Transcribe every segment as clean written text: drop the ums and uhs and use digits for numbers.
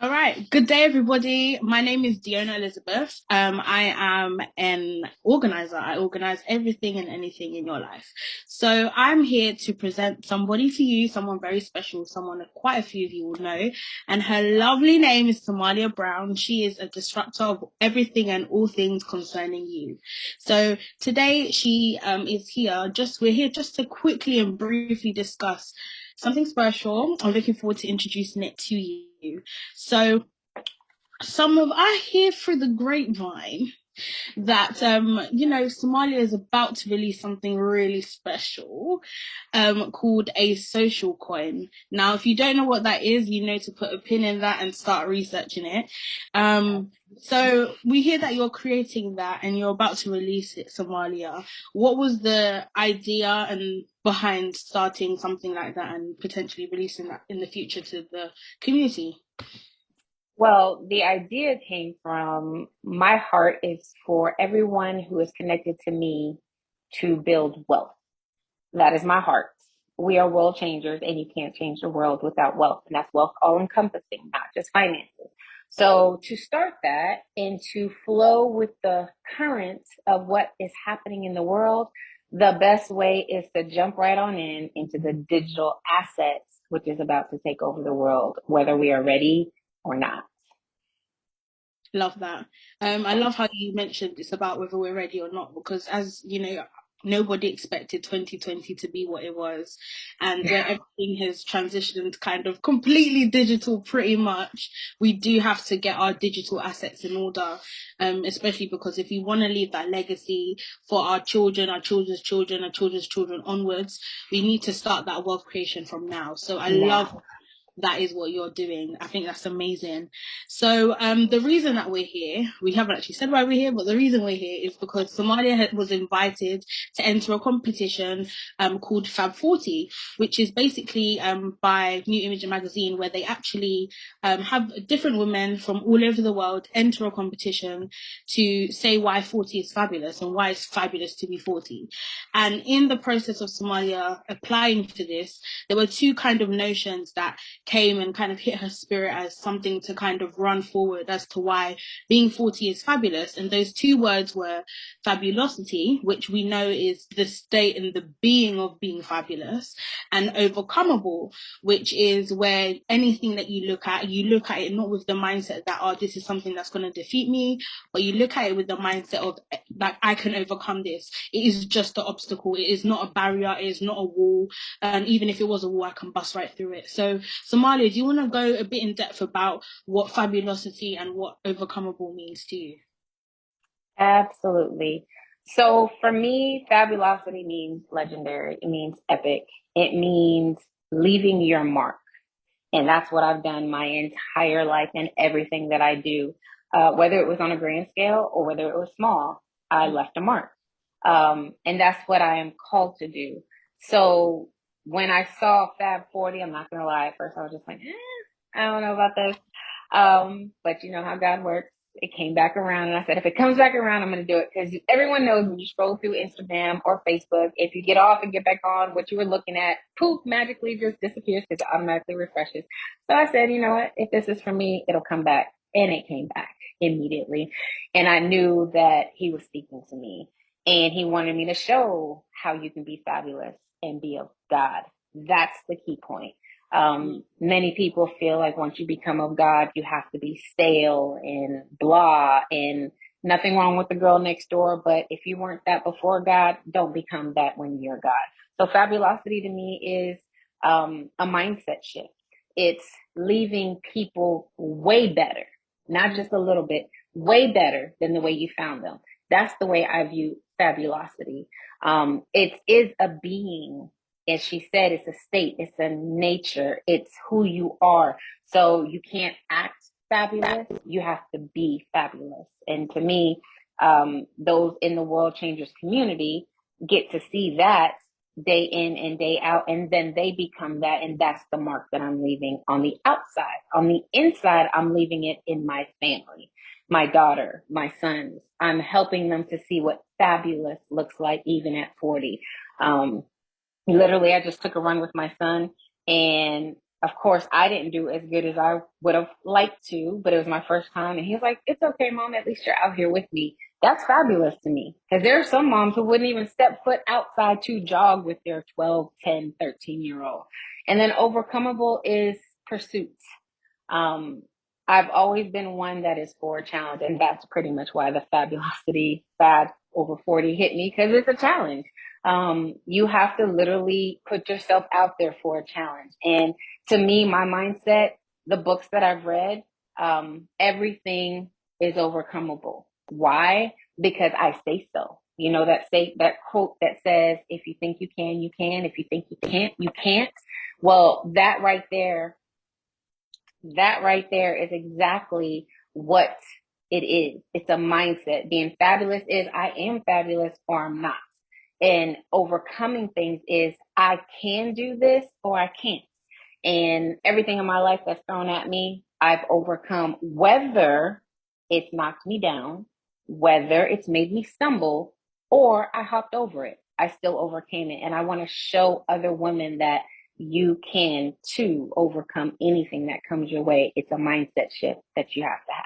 All right. Good day, everybody. My name is Diona Elizabeth. I am an organizer. I organize everything and anything in your life. So I'm here to present somebody to you, someone very special, someone that quite a few of you will know. And her lovely name is Somalia Brown. She is a disruptor of everything and all things concerning you. So today she is here. We're here just to quickly and briefly discuss something special. I'm looking forward to introducing it to you. So I hear through the grapevine that Somalia is about to release something really special called a social coin. Now, if you don't know what that is, you know to put a pin in that and start researching it. So we hear that you're creating that and you're about to release it, Somalia. What was the idea and behind starting something like that and potentially releasing that in the future to the community? Well, the idea came from my heart is for everyone who is connected to me to build wealth. That is my heart. We are world changers, and you can't change the world without wealth. And that's wealth all encompassing, not just finances. So to start that and to flow with the current of what is happening in the world, the best way is to jump right on into the digital assets, which is about to take over the world, whether we are ready or not. Love that. I love how you mentioned it's about whether we're ready or not, because as you know, nobody expected 2020 to be what it was. And where everything has transitioned kind of completely digital, pretty much, we do have to get our digital assets in order, especially because if we want to leave that legacy for our children, our children's children, our children's children onwards, we need to start that wealth creation from now. So I love Now. that is what you're doing. I think that's amazing. So the reason that we're here, we haven't actually said why we're here, but the reason we're here is because Somalia was invited to enter a competition called Fab 40, which is basically by New Image Magazine, where they actually have different women from all over the world enter a competition to say why 40 is fabulous and why it's fabulous to be 40. And in the process of Somalia applying for this, there were two kind of notions that came and kind of hit her spirit as something to kind of run forward as to why being 40 is fabulous. And those two words were fabulosity, which we know is the state and the being of being fabulous, and overcomable, which is where anything that you look at it not with the mindset that, oh, this is something that's going to defeat me, but you look at it with the mindset of, like, I can overcome this. It is just an obstacle. It is not a barrier. It is not a wall. And even if it was a wall, I can bust right through it. So Somalia, do you want to go a bit in depth about what fabulosity and what overcomable means to you? Absolutely. So for me, fabulosity means legendary. It means epic. It means leaving your mark. And that's what I've done my entire life and everything that I do. Whether it was on a grand scale or whether it was small, I left a mark. And that's what I am called to do. So when I saw Fab 40, I'm not going to lie, at first I was just like, I don't know about this. But you know how God works. It came back around, and I said, if it comes back around, I'm going to do it, because everyone knows when you scroll through Instagram or Facebook, if you get off and get back on, what you were looking at, poof, magically just disappears because it automatically refreshes. So I said, you know what? If this is for me, it'll come back. And it came back immediately. And I knew that he was speaking to me, and he wanted me to show how you can be fabulous and be of God. That's the key point. Many people feel like once you become of God, you have to be stale and blah, and nothing wrong with the girl next door. But if you weren't that before God, don't become that when you're God. So fabulosity to me is a mindset shift. It's leaving people way better, not just a little bit, way better than the way you found them. That's the way I view fabulosity. It is a being, as she said, it's a state, it's a nature, it's who you are. So you can't act fabulous, you have to be fabulous. And to me, those in the World Changers community get to see that day in and day out, and then they become that, and that's the mark that I'm leaving on the outside. On the inside, I'm leaving it in my family, my daughter, my sons. I'm helping them to see what fabulous looks like even at 40. Literally, I just took a run with my son, and Of course, I didn't do as good as I would have liked to, but it was my first time. And he was like, it's okay, mom. At least you're out here with me. That's fabulous to me. Because there are some moms who wouldn't even step foot outside to jog with their 12, 10, 13-year-old. And then overcomable is pursuit. Um, I've always been one that is for a challenge, and that's pretty much why the fabulosity Fab over 40 hit me, because it's a challenge. You have to literally put yourself out there for a challenge. And to me, my mindset, the books that I've read, everything is overcomable. Why? Because I say so. You know, that quote that says, if you think you can, you can. If you think you can't, you can't. Well, that right there is exactly what it is. It's a mindset. Being fabulous is I am fabulous or I'm not. And overcoming things is I can do this or I can't. And everything in my life that's thrown at me, I've overcome, whether it's knocked me down, whether it's made me stumble, or I hopped over it. I still overcame it. And I want to show other women that you can too overcome anything that comes your way. It's a mindset shift that you have to have.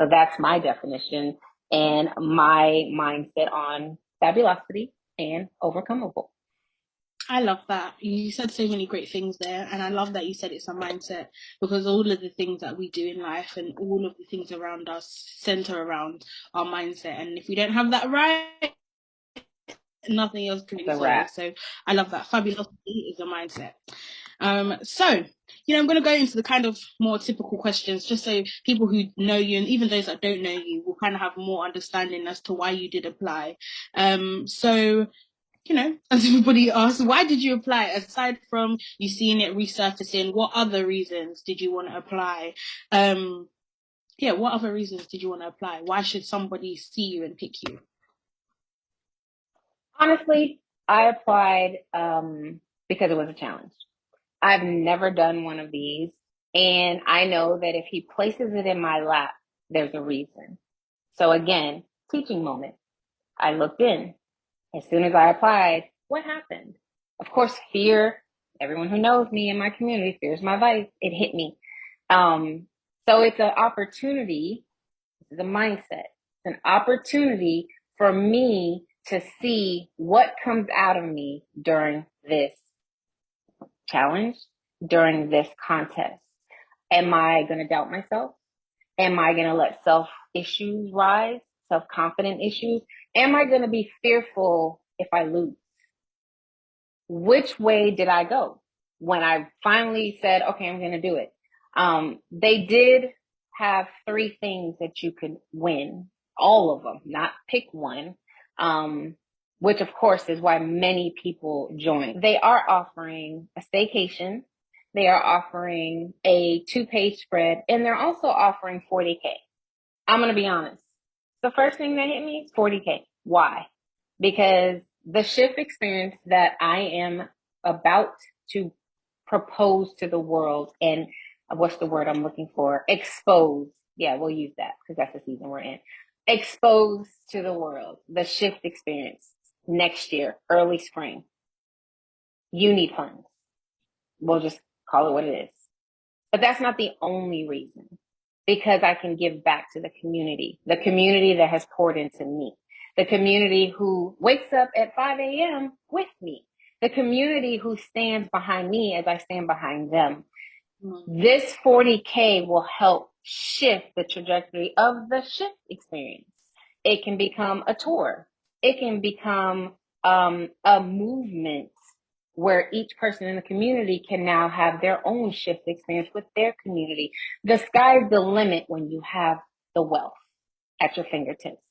So that's my definition and my mindset on fabulosity and overcomable. I love that. You said so many great things there, and I love that you said it's a mindset, because all of the things that we do in life and all of the things around us center around our mindset. And if we don't have that right, nothing else can really follow. So I love that. Fabulosity is a mindset. So, I'm going to go into the kind of more typical questions, just so people who know you and even those that don't know you will kind of have more understanding as to why you did apply. So, as everybody asks, why did you apply? Aside from you seeing it resurfacing, what other reasons did you want to apply? What other reasons did you want to apply? Why should somebody see you and pick you? Honestly, I applied because it was a challenge. I've never done one of these. And I know that if he places it in my lap, there's a reason. So again, teaching moment. I looked in. As soon as I applied, what happened? Of course, fear. Everyone who knows me in my community, fears my vice. It hit me. So it's an opportunity. This is a mindset. It's an opportunity for me to see what comes out of me during this challenge, during this contest. Am I going to doubt myself? Am I going to let self issues rise, self confident issues? Am I going to be fearful if I lose? Which way did I go when I finally said, okay, I'm going to do it? They did have 3 things that you could win, all of them, not pick one, which of course is why many people join. They are offering a staycation. They are offering a 2-page spread, and they're also offering 40K. I'm going to be honest. The first thing that hit me is 40K. Why? Because the shift experience that I am about to propose to the world, and what's the word I'm looking for? Expose. Yeah, we'll use that because that's the season we're in. Expose to the world, the shift experience next year, early spring. You need funds. We'll just call it what it is. But that's not the only reason, because I can give back to the community that has poured into me, the community who wakes up at 5 a.m. with me, the community who stands behind me as I stand behind them. This 40K will help shift the trajectory of the shift experience. It can become a tour. It can become a movement where each person in the community can now have their own shift experience with their community. The sky's the limit when you have the wealth at your fingertips.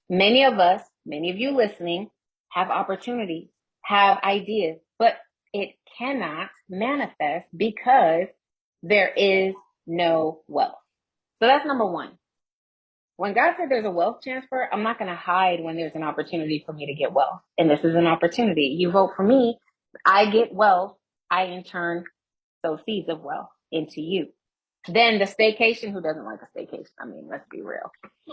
Many of us, many of you listening, have opportunities, have ideas, but it cannot manifest because there is no wealth. So that's number one. When God said there's a wealth transfer, I'm not going to hide when there's an opportunity for me to get wealth. And this is an opportunity. You vote for me, I get wealth. I in turn sow seeds of wealth into you. Then the staycation, who doesn't like a staycation? I mean, let's be real.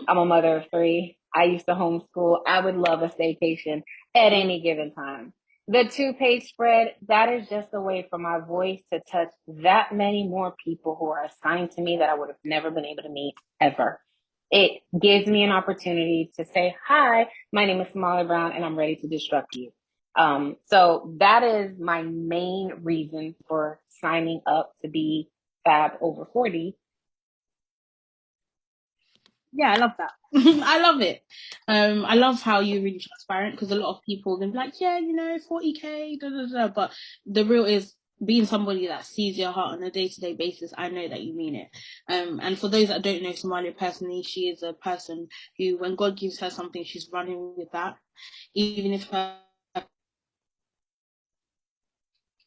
I'm a mother of 3. I used to homeschool. I would love a staycation at any given time. The 2-page spread, that is just a way for my voice to touch that many more people who are assigned to me that I would have never been able to meet ever. It gives me an opportunity to say, hi, my name is Somalia Brown and I'm ready to disrupt you. So that is my main reason for signing up to be Fab Over 40. Yeah, I love that. I love it. I love how you're really transparent, because a lot of people can be like, yeah, 40K, da da da. But the real is, being somebody that sees your heart on a day-to-day basis, I know that you mean it. And for those that don't know Somalia personally, she is a person who, when God gives her something, she's running with that, even if her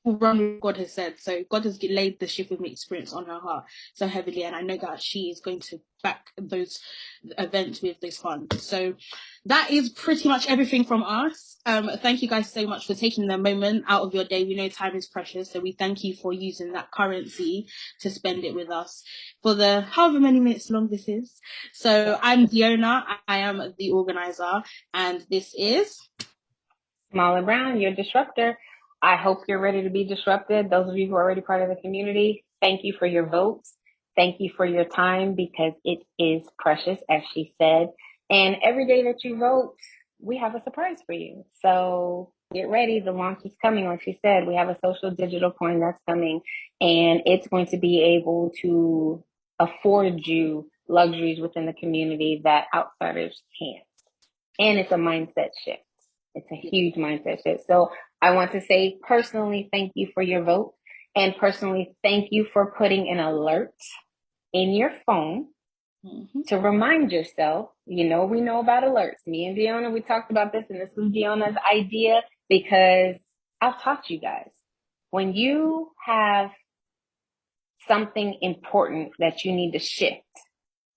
run with God has said. So God has laid the Shift With Me experience on her heart so heavily, and I know that she is going to back those events with those funds. So that is pretty much everything from us. Thank you guys so much for taking the moment out of your day. We know time is precious, so we thank you for using that currency to spend it with us for the however many minutes long this is. So I'm Diona, I am the organizer, and this is Somalia Brown, your disruptor. I hope you're ready to be disrupted. Those of you who are already part of the community, thank you for your votes. Thank you for your time, because it is precious, as she said. And every day that you vote, we have a surprise for you. So get ready. The launch is coming. Like she said, we have a social digital coin that's coming, and it's going to be able to afford you luxuries within the community that outsiders can't. And it's a mindset shift. It's a huge mindset shift. So I want to say personally, thank you for your vote. And personally, thank you for putting an alert in your phone to remind yourself. We know about alerts. Me and Deanna, we talked about this, and this was Deanna's idea, because I've taught you guys. When you have something important that you need to shift,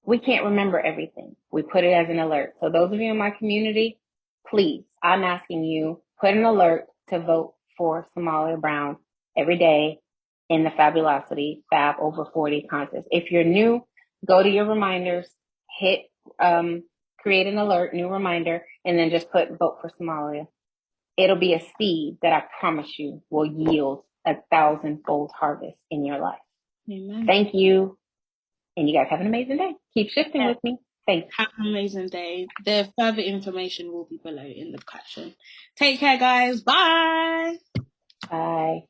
we can't remember everything. We put it as an alert. So those of you in my community, please, I'm asking you, put an alert to vote for Somalia Brown every day in the Fabulosity Fab Over 40 contest. If you're new, go to your reminders, hit create an alert, new reminder, and then just put vote for Somalia. It'll be a seed that I promise you will yield 1,000-fold harvest in your life. Amen. Thank you. And you guys have an amazing day. Keep shifting with me. Thanks. Have an amazing day. The further information will be below in the caption. Take care, guys. Bye. Bye.